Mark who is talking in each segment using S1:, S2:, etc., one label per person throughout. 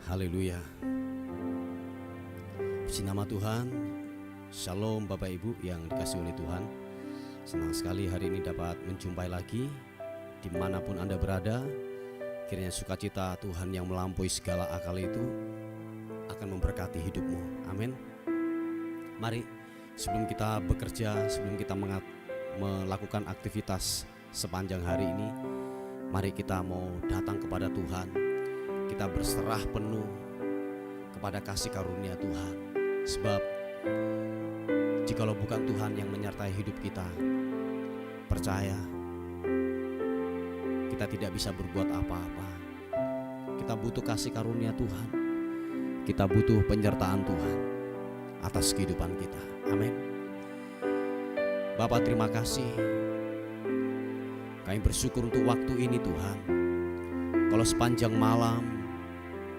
S1: Haleluya. Puji nama Tuhan. Shalom Bapak Ibu yang dikasihi oleh Tuhan. Senang sekali hari ini dapat menjumpai lagi dimanapun Anda berada. Kiranya sukacita Tuhan yang melampaui segala akal itu akan memberkati hidupmu. Amin. Mari sebelum kita bekerja, sebelum kita melakukan aktivitas sepanjang hari ini, mari kita mau datang kepada Tuhan. Kita berserah penuh kepada kasih karunia Tuhan. Sebab jikalau bukan Tuhan yang menyertai hidup kita, percaya kita tidak bisa berbuat apa-apa. Kita butuh kasih karunia Tuhan. Kita butuh penyertaan Tuhan atas kehidupan kita. Amin. Bapa, terima kasih. Kami bersyukur untuk waktu ini Tuhan. Kalau sepanjang malam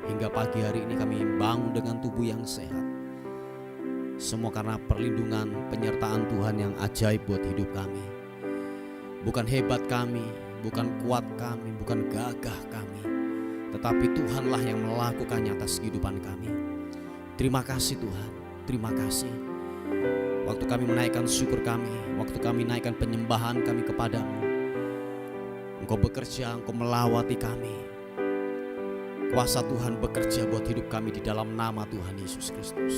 S1: hingga pagi hari ini kami bangun dengan tubuh yang sehat, semua karena perlindungan penyertaan Tuhan yang ajaib buat hidup kami. Bukan hebat kami, bukan kuat kami, bukan gagah kami, tetapi Tuhanlah yang melakukannya atas kehidupan kami. Terima kasih Tuhan, terima kasih. Waktu kami menaikkan syukur kami, waktu kami naikkan penyembahan kami kepadamu, Engkau bekerja, Engkau melawati kami. Kuasa Tuhan bekerja buat hidup kami di dalam nama Tuhan Yesus Kristus.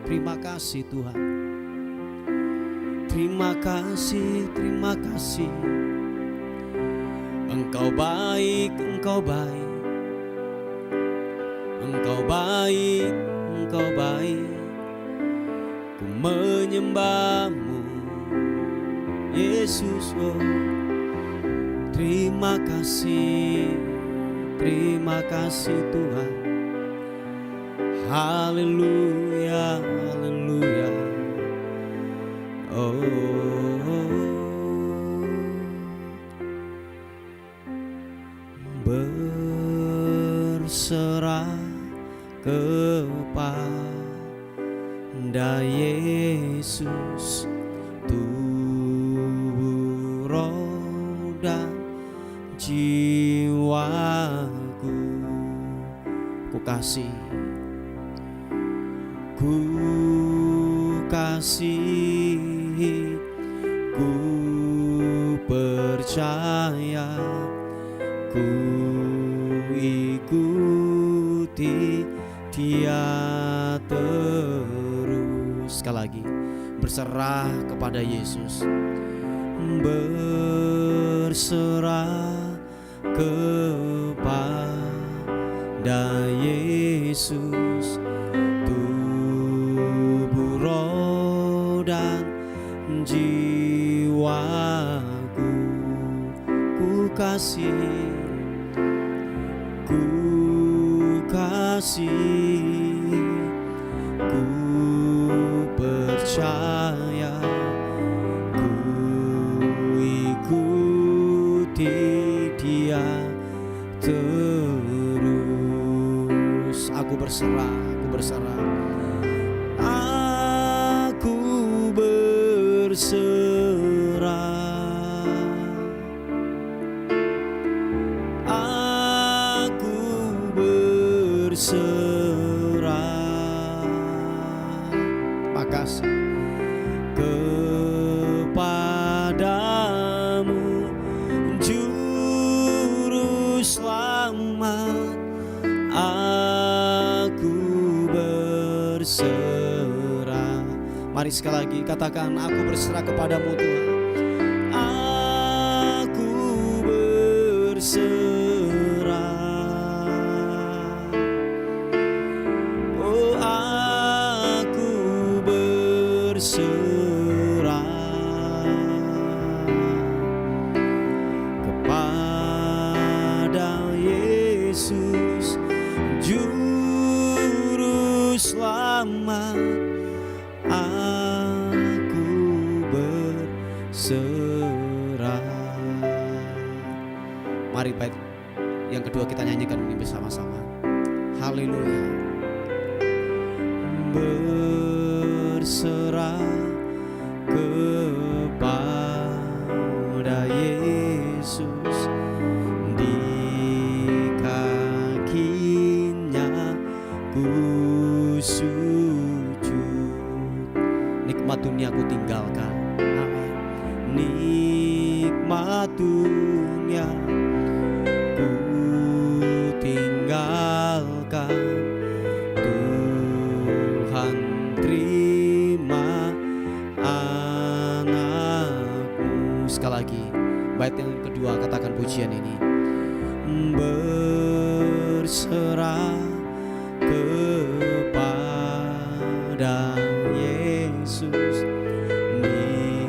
S1: Terima kasih Tuhan. Terima kasih, terima kasih. Engkau baik, Engkau baik. Engkau baik, Engkau baik. Ku menyembahmu Yesus, oh. Terima kasih, terima kasih Tuhan. Haleluya, haleluya. Oh, berserah kepada Yesus, tubuh, roh dan jiwaku. Ku kasih, ku kasih, ku percaya, ku ikuti Dia terus. Sekali lagi, berserah kepada Yesus, berserah kepada Yesus, tubuh, roh dan jiwaku. Ku kasih, ku kasih, ku percaya, ku ikuti Dia terus. Aku berserah, aku berserah. Aku berserah. Aku berserah. Makasih kepadamu Juru Selamat. Aku berserah. Mari sekali lagi katakan, aku berserah kepadamu Tuhan. Aku berserah. Oh, aku berserah kepada Yesus, Juru Selamat. Aku berserah. Mari baik yang kedua kita nyanyikan ini bersama-sama. Haleluya. Berserah kepada Yesus, di kakinya berserah kepada Yesus, di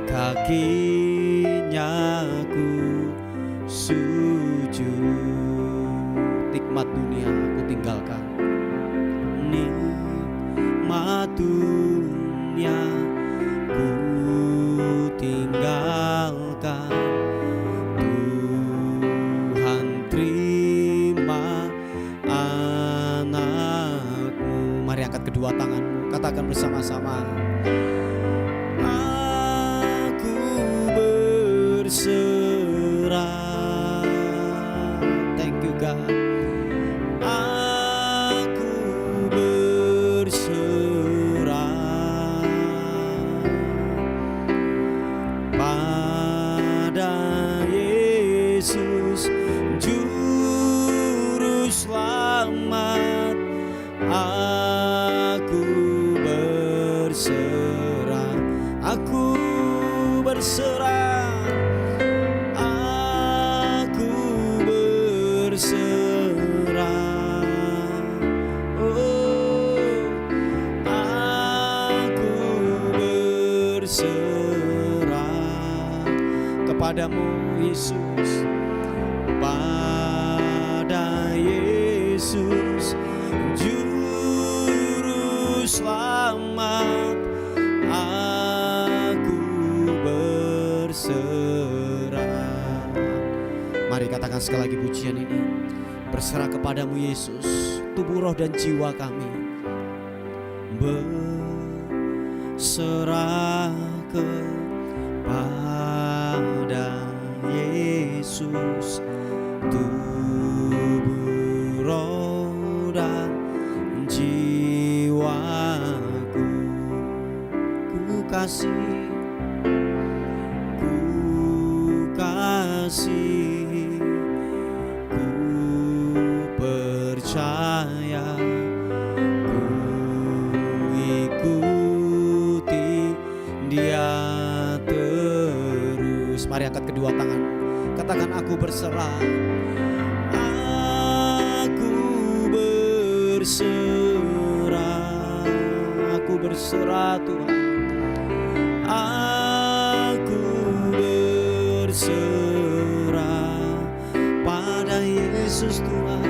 S1: kakinya ku sujud. Nikmat dunia aku tinggalkan, nikmat dunia ku tinggalkan. Tuhan terima anakmu. Mari angkat kedua tanganmu, katakan bersama-sama. Aku berserah. Thank you God. Aku berserah pada Yesus Juru Selamat. Aku berserah, aku berserah, aku berserah. Oh, aku berserah kepadamu Yesus, pada Yesus Juru Selamat. Aku berserah. Mari katakan sekali lagi pujian ini. Berserah kepadamu Yesus, tubuh, roh, dan jiwa kami. Berserah kepada Yesus, tubuh, roh, dan jiwaku. Ku kasih, ku kasih, ku percaya, ku ikuti Dia terus. Mari angkat kedua tangan, katakan aku berserah. Aku berserah, aku berserah Tuhan. Aku berserah pada Yesus Tuhan,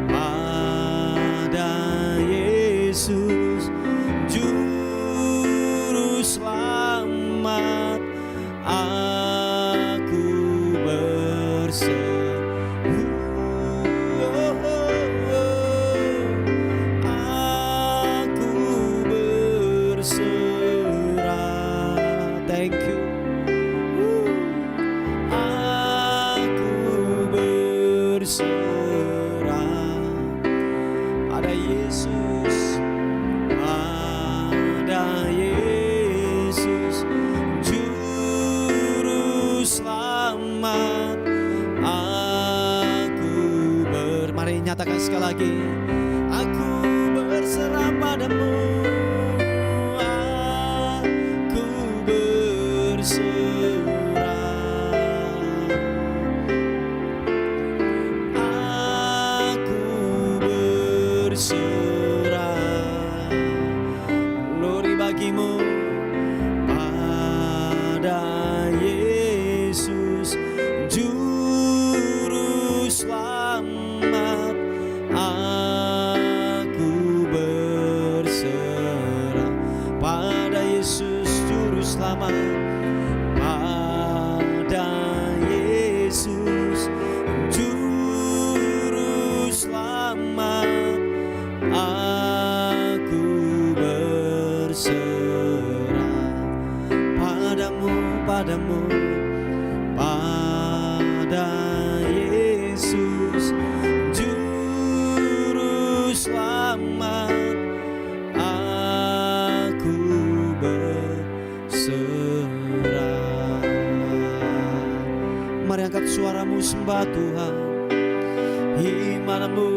S1: pada Yesus Juru Selamat. Aku berserah, aku berserah. Thank you. Aku berserah pada Yesus, pada Yesus Juru Selamat. Aku mari nyatakan sekali lagi. Aku berserah padamu. Aku berserah. Aku berserah. Glory bagimu, pada Yesus Juru Selamat. Aku berserah pada Yesus Juru Selamat, pada Yesus Juru Selamat. Aku berserah padamu, padamu, pada Yesus Juru Selamat. Aku berserah. Mari angkat suaramu sembah Tuhan. Imanamu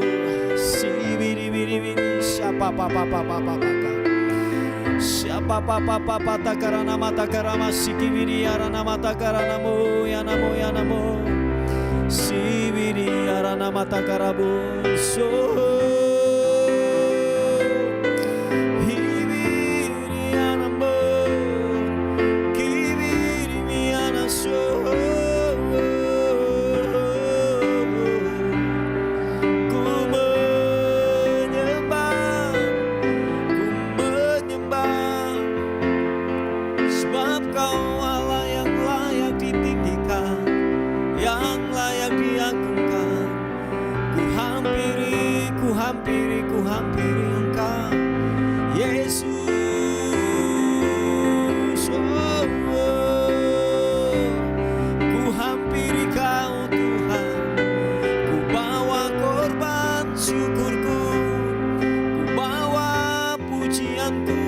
S1: si biri siapa siapa takarana mata karama sikibiri arana mata karanamu ya namo si biri arana mata karabuso. Ku hampiri Engkau, Yesus. Oh, ku hampiri Kau Tuhan. Ku bawa korban syukurku, ku bawa pujianku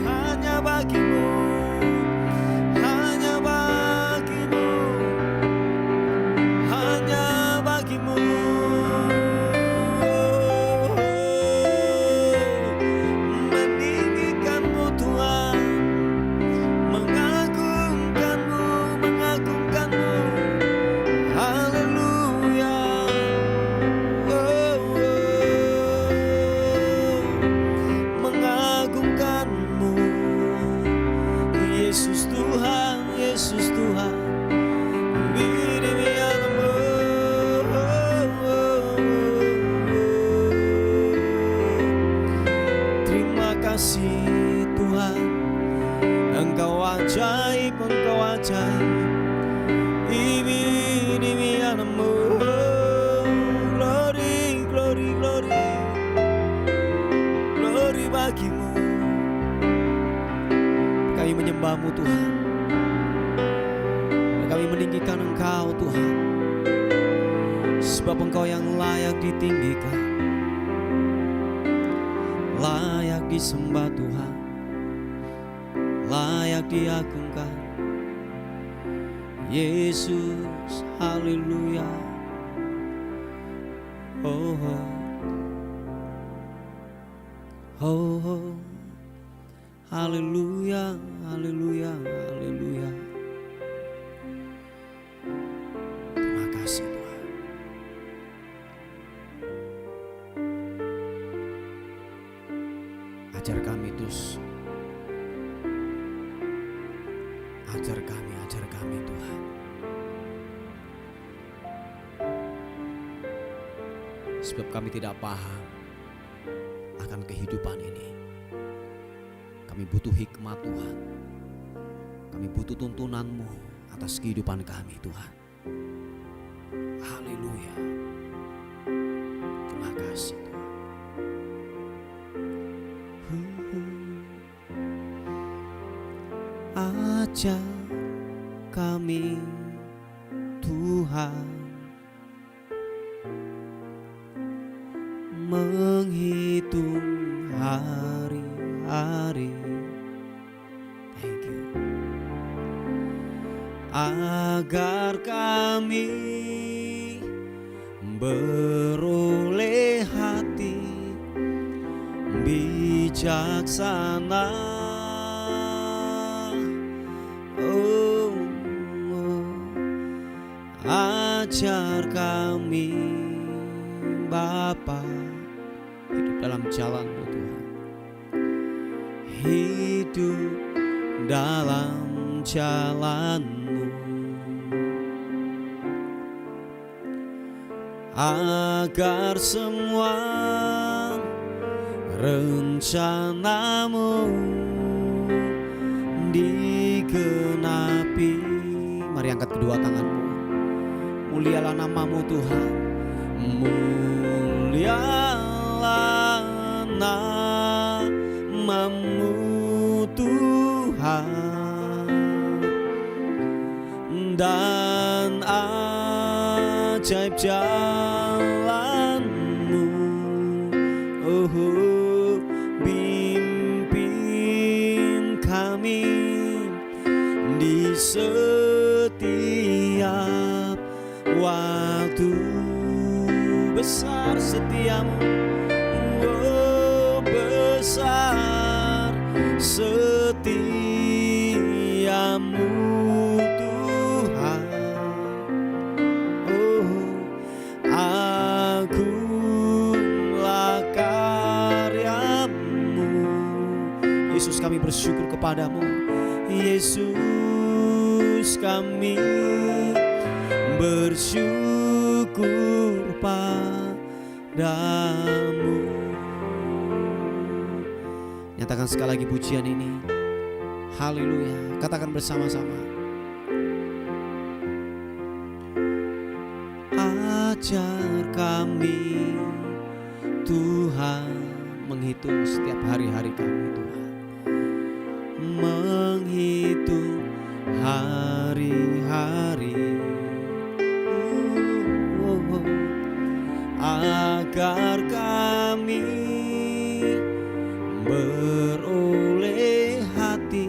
S1: hanya bagimu, hanya bagimu, hanya bagimu. Yesus Tuhan, Yesus Tuhan. Terima kasih Tuhan, Engkau ajaib, Engkau ajaib. Glory, glory, glory, glory bagimu. Kami menyembah-Mu Tuhan, kami meninggikan Engkau Tuhan, sebab Engkau yang layak ditinggikan, layak disembah Tuhan, layak diagungkan. Yesus, haleluya. Oh, oh, oh, oh. Haleluya, haleluya, haleluya. Terima kasih Tuhan. Ajar kami terus. Ajar kami Tuhan. Sebab kami tidak paham akan kehidupan ini. Kami butuh hikmat Tuhan. Kami butuh tuntunan-Mu atas kehidupan kami Tuhan. Haleluya. Terima kasih Tuhan. Ajar kami Tuhan menghitung hari-hari. Thank you. Agar kami beroleh hati bijaksana. Oh, ajar kami Bapa hidup dalam jalan-Mu Tuhan, hidup dalam jalan-Mu, agar semua rencana-Mu digenapi. Mari angkat kedua tangan-Mu, mulialah nama-Mu Tuhan, mulialah nama-Mu Tuhan, dan ajaib jalan-Mu. Oh, bimbing kami di setiap waktu. Besar setiamu, oh besar setiamu Tuhan. Oh, kepadamu. Yesus, kami bersyukur padamu. Nyatakan sekali lagi pujian ini. Haleluya. Katakan bersama-sama. Ajar kami Tuhan menghitung setiap hari-hari kami Tuhan, menghitung hari-hari agar kami beroleh hati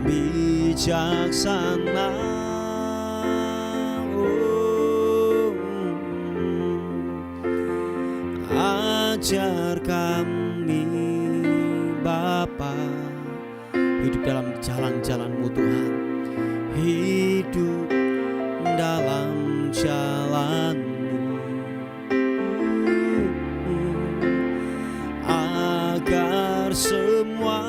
S1: bijaksana. Ajar kami Bapa hidup dalam jalan-jalan-Mu Tuhan, hidup dalam jalan-Mu, agar semua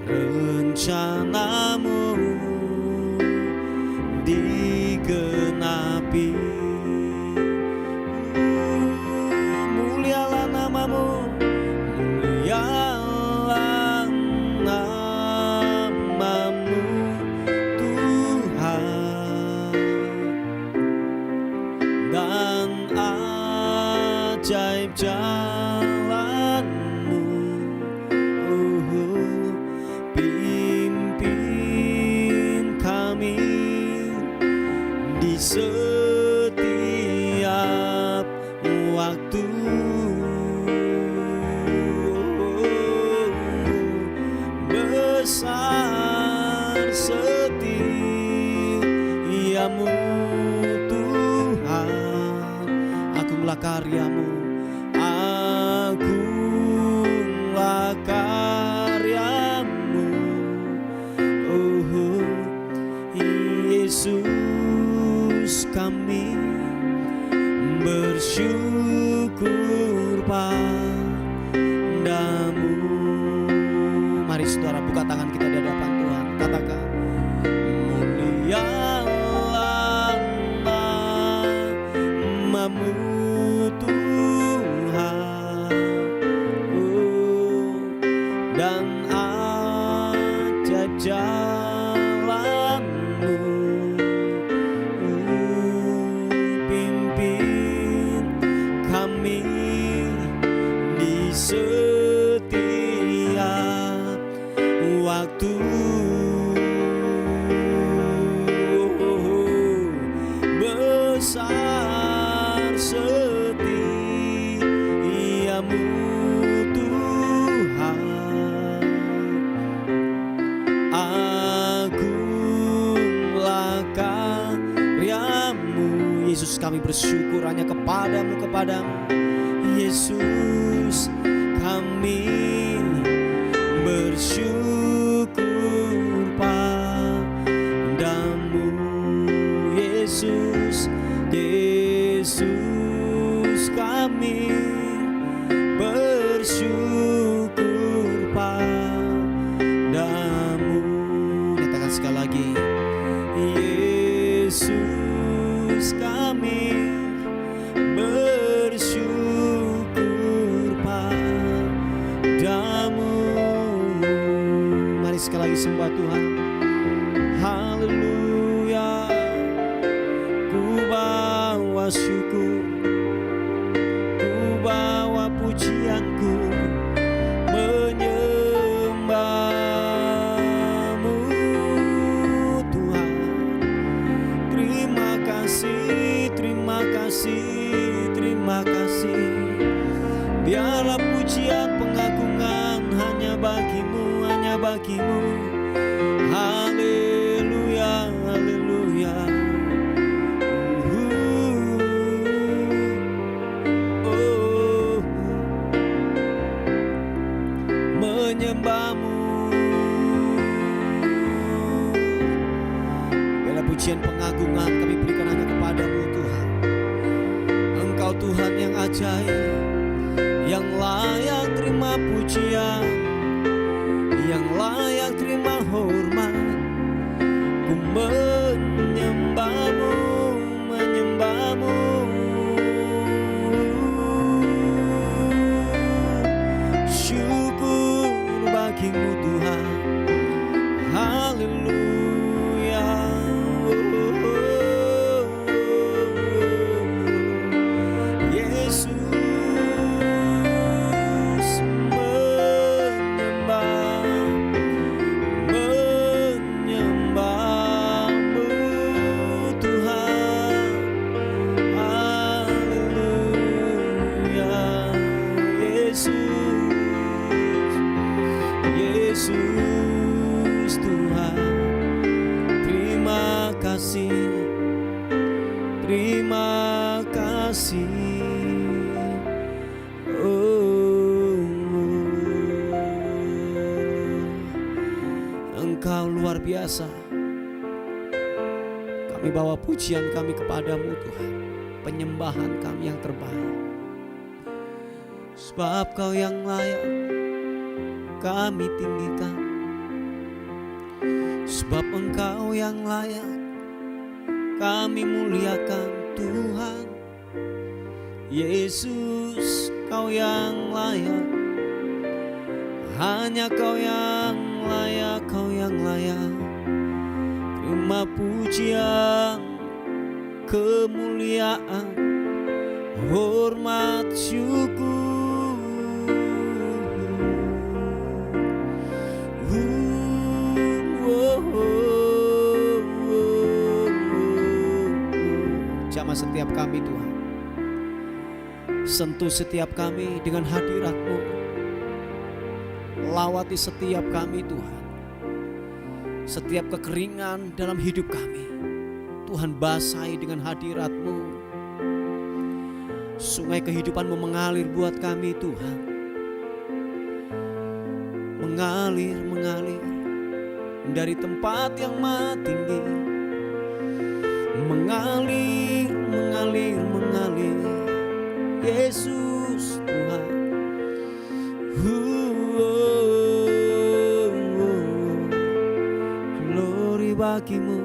S1: rencana-Mu digenapi. Mulialah namamu Tuhan, dan ajaib jalan-Mu, pimpin kami di setiap waktu. Besar setiamu Tuhan, agunglah karya-Mu, agunglah karya-Mu. Oh Yesus, kami bersyukur padamu. Mari saudara buka tangan kita di hadapan Tuhan, katakan mulialah namamu Tuhan, dan ajaib jalan-Mu, pimpin kami di setiap waktu. Besar setiamu Tuhan, agunglah karya-Mu. Yesus, kami bersyukur hanya kepadamu. Yesus, kami bersyukur padamu. Yesus, kami bersyukur padamu. Nyatakan sekali lagi. Yesus, kami bersyukur padamu. Mari sekali lagi sembah Tuhan. Haleluya. Ku bawa syukur, ku bawa pujianku, menyembah-Mu Tuhan. Terima kasih, terima kasih, terima kasih. Biarlah pujian pengagungan hanya bagimu, hanya bagimu. Haleluya, haleluya. Menyembah-Mu. Biarlah pujian pengagungan kami berikan hanya kepadamu Tuhan. Engkau Tuhan yang ajaib, yang layak terima pujian, menyembahmu, menyembahmu. Syukur bagimu Tuhan, haleluya. Yesus menyembah, menyembahmu Tuhan, haleluya. Yesus, Yesus Tuhan, terima kasih, terima kasih. Engkau luar biasa. Kami bawa pujian kami kepadamu Tuhan, penyembahan kami yang terbaik. Sebab Kau yang layak kami tinggikan, sebab Engkau yang layak kami muliakan Tuhan. Yesus, Kau yang layak, hanya Kau yang layak, Kau yang layak. Terima pujian, kemuliaan, hormat, syukur. Jamah setiap kami Tuhan, sentuh setiap kami dengan hadirat-Mu, lawati setiap kami Tuhan. Setiap kekeringan dalam hidup kami Tuhan basahi dengan hadirat-Mu. Sungai kehidupan-Mu mengalir buat kami Tuhan, mengalir, mengalir dari tempat yang maha tinggi, mengalir, mengalir, mengalir. Yesus Tuhan, glory bagimu.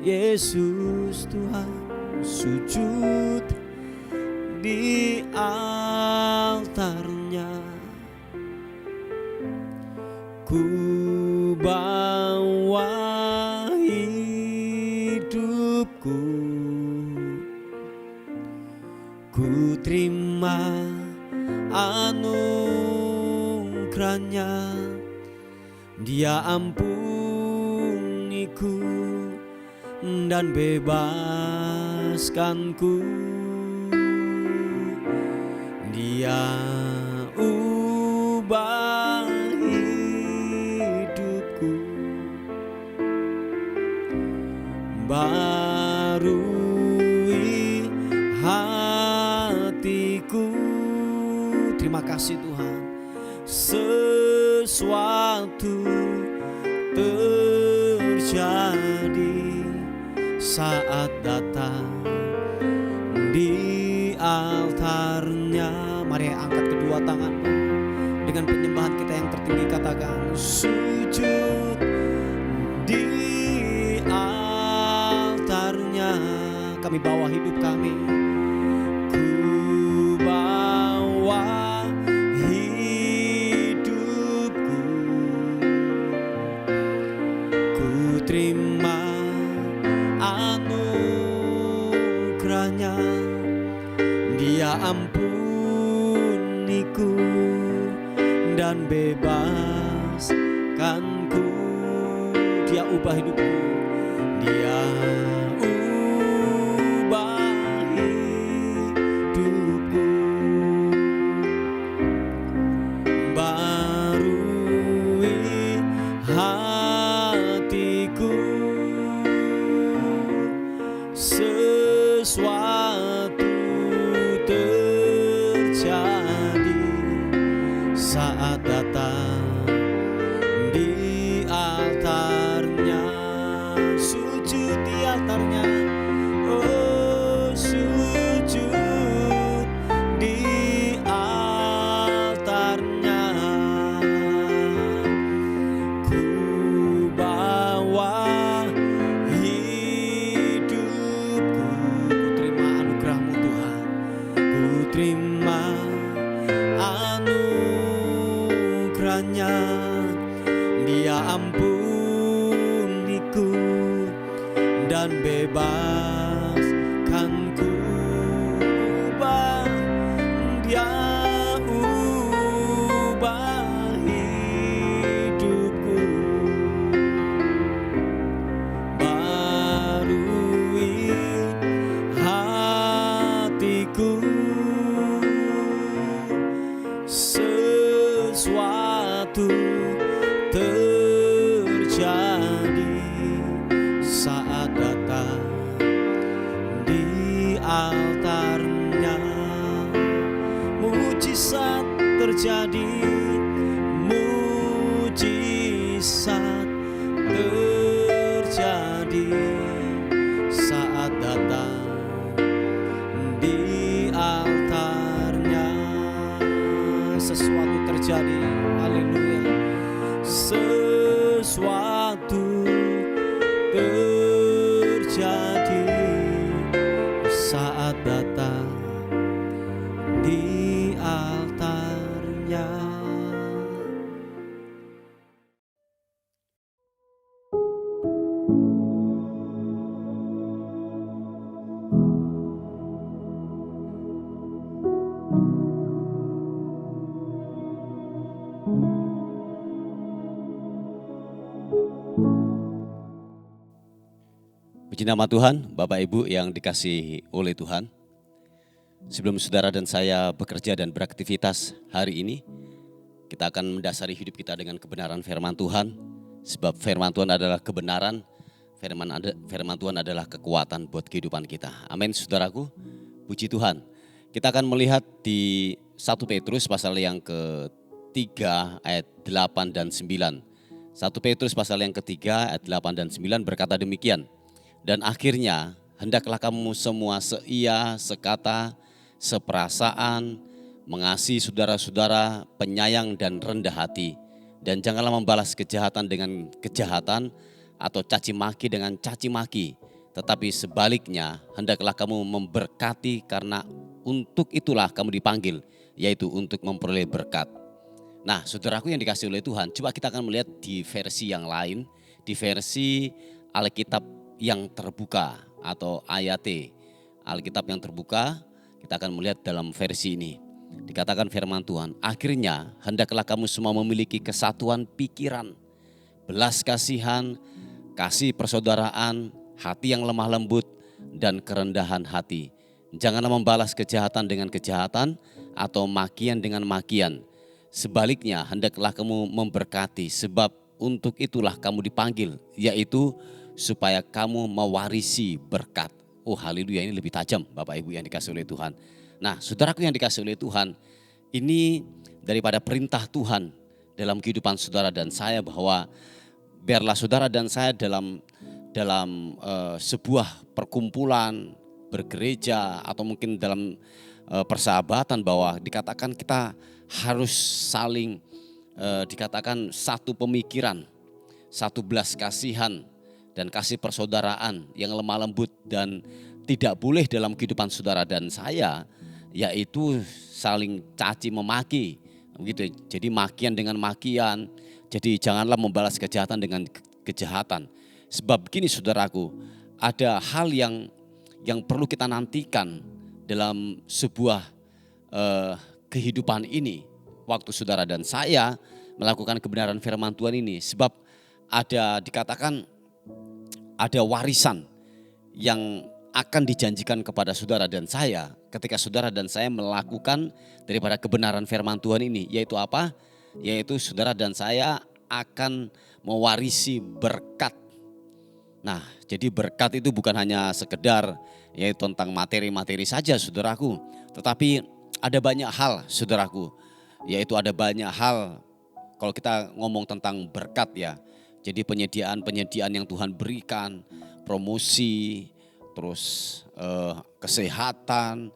S1: Yesus Tuhan, sujud di altarnya. Ku bawa hidupku, ku terima anugerahnya. Dia ampuniku dan bebaskanku. Dia ubah hidupku, barui hatiku. Terima kasih Tuhan. Sesuatu terjadi saat datang di altarnya. Mari angkat kedua tanganmu dengan penyembahan kita yang tertinggi, katakan sujud di altarnya. Kami bawa hidup kami, ku bawa hidupku, ku terima anugerahnya. Dia ampuniku dan bebaskanku. Dia ubah hidupku, dia ubah hidupku, barui hatiku. Sesuatu terjadi saat datang di altarnya. Sujud di altar ampuniku dan bebaskanku. Ubah dia, ubah hidupku, barui hatiku. Sesuatu terjadi saat datang di altarnya. Mujizat terjadi, mujizat terjadi saat datang di altarnya. Sesuatu terjadi, haleluya. Sesuatu terjadi saat datang di altarnya. Puji nama Tuhan, Bapak Ibu yang dikasihi oleh Tuhan. Sebelum saudara dan saya bekerja dan beraktivitas hari ini, kita akan mendasari hidup kita dengan kebenaran firman Tuhan. Sebab firman Tuhan adalah kebenaran, firman Tuhan adalah kekuatan buat kehidupan kita. Amin saudaraku, puji Tuhan. Kita akan melihat di 1 Petrus pasal yang ketiga ayat 8 dan 9. 1 Petrus pasal yang ketiga ayat 8 dan 9 berkata demikian. Dan akhirnya hendaklah kamu semua seia, sekata, seperasaan, mengasihi saudara-saudara, penyayang dan rendah hati. Dan janganlah membalas kejahatan dengan kejahatan atau caci maki dengan caci maki. Tetapi sebaliknya hendaklah kamu memberkati karena untuk itulah kamu dipanggil, yaitu untuk memperoleh berkat. Nah saudaraku yang dikasihi oleh Tuhan, coba kita akan melihat di versi yang lain, di versi Alkitab yang terbuka atau AYT, Alkitab yang terbuka. Kita akan melihat dalam versi ini. Dikatakan firman Tuhan, akhirnya hendaklah kamu semua memiliki kesatuan pikiran, belas kasihan, kasih persaudaraan, hati yang lemah lembut, dan kerendahan hati. Janganlah membalas kejahatan dengan kejahatan atau makian dengan makian. Sebaliknya hendaklah kamu memberkati, sebab untuk itulah kamu dipanggil, yaitu supaya kamu mewarisi berkat. Oh haleluya, ini lebih tajam Bapak Ibu yang dikasihi oleh Tuhan. Nah saudaraku yang dikasihi oleh Tuhan, ini daripada perintah Tuhan dalam kehidupan saudara dan saya, bahwa biarlah saudara dan saya dalam sebuah perkumpulan, bergereja atau mungkin dalam persahabatan, bahwa dikatakan kita harus saling dikatakan satu pemikiran, satu belas kasihan, dan kasih persaudaraan yang lemah lembut. Dan tidak boleh dalam kehidupan saudara dan saya yaitu saling caci memaki, begitu. Jadi makian dengan makian. Jadi janganlah membalas kejahatan dengan kejahatan. Sebab begini saudaraku, ada hal yang perlu kita nantikan dalam sebuah kehidupan ini, waktu saudara dan saya melakukan kebenaran firman Tuhan ini. Sebab dikatakan ada warisan yang akan dijanjikan kepada saudara dan saya ketika saudara dan saya melakukan daripada kebenaran firman Tuhan ini, yaitu apa? Yaitu saudara dan saya akan mewarisi berkat. Nah, jadi berkat itu bukan hanya sekedar yaitu tentang materi-materi saja saudaraku, tetapi ada banyak hal saudaraku, yaitu ada banyak hal kalau kita ngomong tentang berkat ya. Jadi penyediaan yang Tuhan berikan, promosi, terus kesehatan,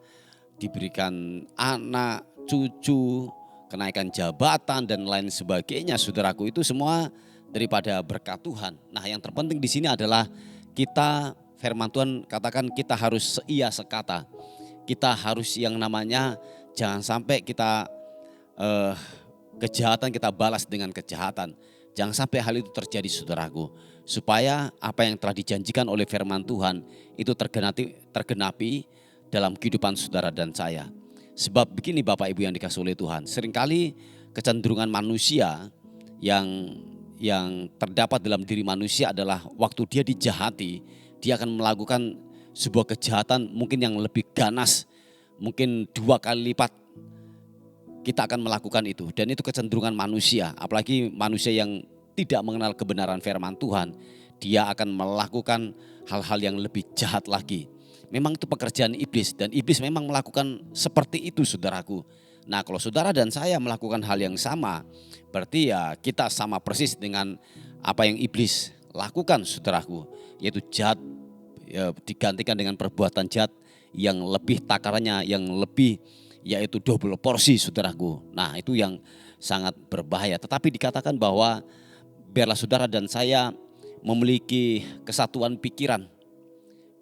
S1: diberikan anak, cucu, kenaikan jabatan dan lain sebagainya saudaraku, itu semua daripada berkat Tuhan. Nah yang terpenting di sini adalah kita, firman Tuhan katakan kita harus seia sekata. Kita harus yang namanya jangan sampai kita kejahatan kita balas dengan kejahatan. Jangan sampai hal itu terjadi saudaraku. Supaya apa yang telah dijanjikan oleh firman Tuhan itu tergenapi dalam kehidupan saudara dan saya. Sebab begini Bapak Ibu yang dikasihi oleh Tuhan. Seringkali kecenderungan manusia yang terdapat dalam diri manusia adalah waktu dia dijahati, dia akan melakukan sebuah kejahatan mungkin yang lebih ganas, mungkin 2 kali lipat kita akan melakukan itu. Dan itu kecenderungan manusia, apalagi manusia yang tidak mengenal kebenaran firman Tuhan, dia akan melakukan hal-hal yang lebih jahat lagi. Memang itu pekerjaan iblis, dan iblis memang melakukan seperti itu saudaraku. Nah, kalau saudara dan saya melakukan hal yang sama, berarti ya kita sama persis dengan apa yang iblis lakukan saudaraku, yaitu jahat ya, digantikan dengan perbuatan jahat yang lebih takarannya, yang lebih, yaitu double porsi saudaraku. Nah, itu yang sangat berbahaya. Tetapi dikatakan bahwa biarlah saudara dan saya memiliki kesatuan pikiran,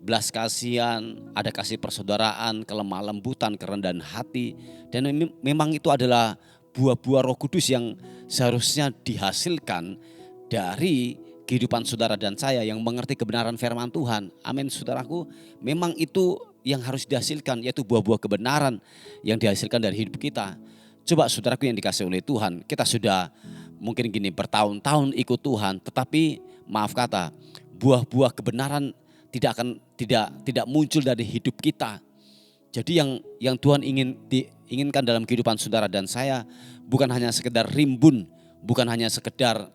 S1: belas kasihan, ada kasih persaudaraan, kelemah lembutan, kerendahan hati. Dan memang itu adalah buah-buah Roh Kudus yang seharusnya dihasilkan dari kehidupan saudara dan saya yang mengerti kebenaran firman Tuhan. Amin saudaraku. Memang itu yang harus dihasilkan, yaitu buah-buah kebenaran yang dihasilkan dari hidup kita. Coba saudaraku yang dikasihi oleh Tuhan, kita sudah mungkin gini bertahun-tahun ikut Tuhan, tetapi maaf kata, buah-buah kebenaran tidak muncul dari hidup kita. Jadi yang Tuhan inginkan dalam kehidupan saudara dan saya bukan hanya sekedar rimbun, bukan hanya sekedar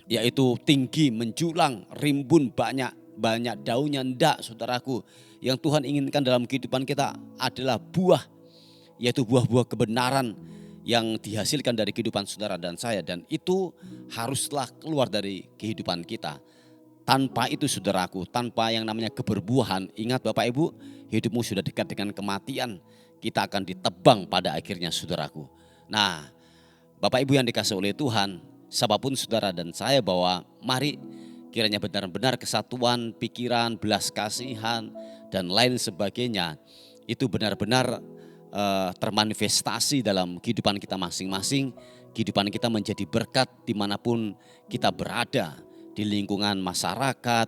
S1: yaitu tinggi menjulang, rimbun banyak daunnya, enggak saudaraku. Yang Tuhan inginkan dalam kehidupan kita adalah buah, yaitu buah-buah kebenaran yang dihasilkan dari kehidupan saudara dan saya, dan itu haruslah keluar dari kehidupan kita. Tanpa itu saudaraku, tanpa yang namanya keberbuahan, ingat Bapak Ibu, hidupmu sudah dekat dengan kematian. Kita akan ditebang pada akhirnya saudaraku. Nah, Bapak Ibu yang dikasihi oleh Tuhan, siapapun saudara dan saya, bahwa mari kiranya benar-benar kesatuan pikiran, belas kasihan dan lain sebagainya itu benar-benar termanifestasi dalam kehidupan kita masing-masing. Kehidupan kita menjadi berkat dimanapun kita berada, di lingkungan masyarakat,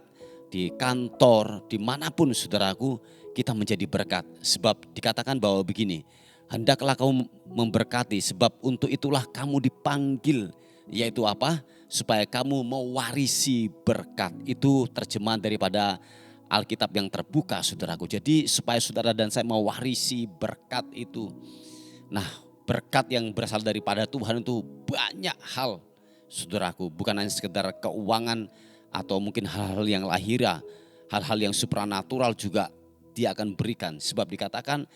S1: di kantor, dimanapun saudaraku, kita menjadi berkat. Sebab dikatakan bahwa begini, hendaklah kamu memberkati, sebab untuk itulah kamu dipanggil. Yaitu apa? Supaya kamu mewarisi berkat. Itu terjemahan daripada Alkitab yang terbuka saudaraku. Jadi supaya saudara dan saya mewarisi berkat itu. Nah, berkat yang berasal daripada Tuhan itu banyak hal saudaraku. Bukan hanya sekedar keuangan atau mungkin hal-hal yang lahiriah, hal-hal yang supranatural juga Dia akan berikan. Sebab dikatakan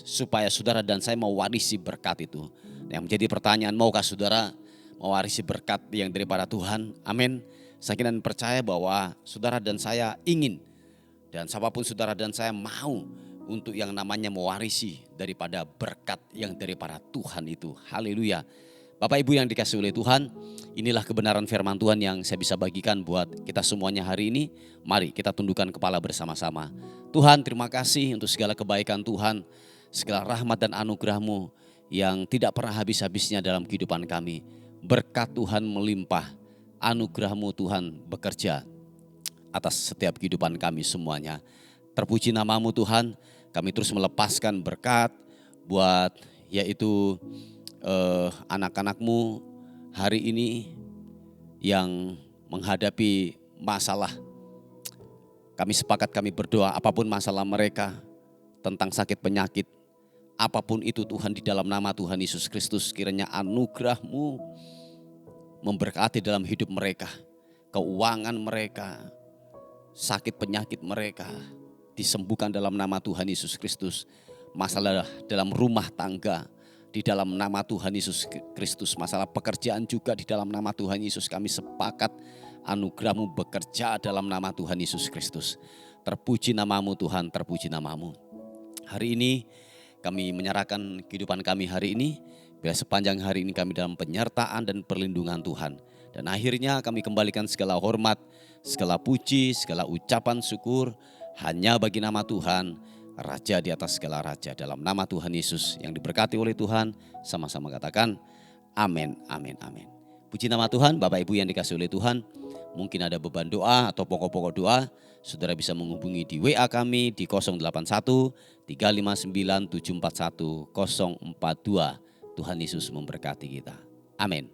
S1: supaya saudara dan saya mewarisi berkat itu. Yang menjadi pertanyaan, maukah saudara mewarisi berkat yang daripada Tuhan? Amin. Saya kira dan percaya bahwa saudara dan saya ingin, dan siapapun saudara dan saya mau untuk yang namanya mewarisi daripada berkat yang daripada Tuhan itu. Haleluya. Bapak Ibu yang dikasihi oleh Tuhan, inilah kebenaran firman Tuhan yang saya bisa bagikan buat kita semuanya hari ini. Mari kita tundukkan kepala bersama-sama. Tuhan, terima kasih untuk segala kebaikan Tuhan, segala rahmat dan anugerah-Mu yang tidak pernah habis-habisnya dalam kehidupan kami. Berkat Tuhan melimpah, anugerah-Mu Tuhan bekerja atas setiap kehidupan kami semuanya. Terpuji nama-Mu Tuhan, kami terus melepaskan berkat buat yaitu anak-anak-Mu hari ini yang menghadapi masalah. Kami sepakat, kami berdoa apapun masalah mereka tentang sakit penyakit, apapun itu Tuhan, di dalam nama Tuhan Yesus Kristus kiranya anugerah-Mu memberkati dalam hidup mereka, keuangan mereka, sakit penyakit mereka disembuhkan dalam nama Tuhan Yesus Kristus. Masalah dalam rumah tangga di dalam nama Tuhan Yesus Kristus, masalah pekerjaan juga di dalam nama Tuhan Yesus. Kami sepakat anugerah-Mu bekerja dalam nama Tuhan Yesus Kristus. Terpuji nama-Mu Tuhan, terpuji nama-Mu. Hari ini kami menyerahkan kehidupan kami hari ini, biar sepanjang hari ini kami dalam penyertaan dan perlindungan Tuhan. Dan akhirnya kami kembalikan segala hormat, segala puji, segala ucapan syukur hanya bagi nama Tuhan, Raja di atas segala raja. Dalam nama Tuhan Yesus yang diberkati oleh Tuhan, sama-sama katakan amin, amin, amin. Puji nama Tuhan. Bapak Ibu yang dikasihi oleh Tuhan, mungkin ada beban doa atau pokok-pokok doa, saudara bisa menghubungi di WA kami di 081 359 741 042. Tuhan Yesus memberkati kita. Amin.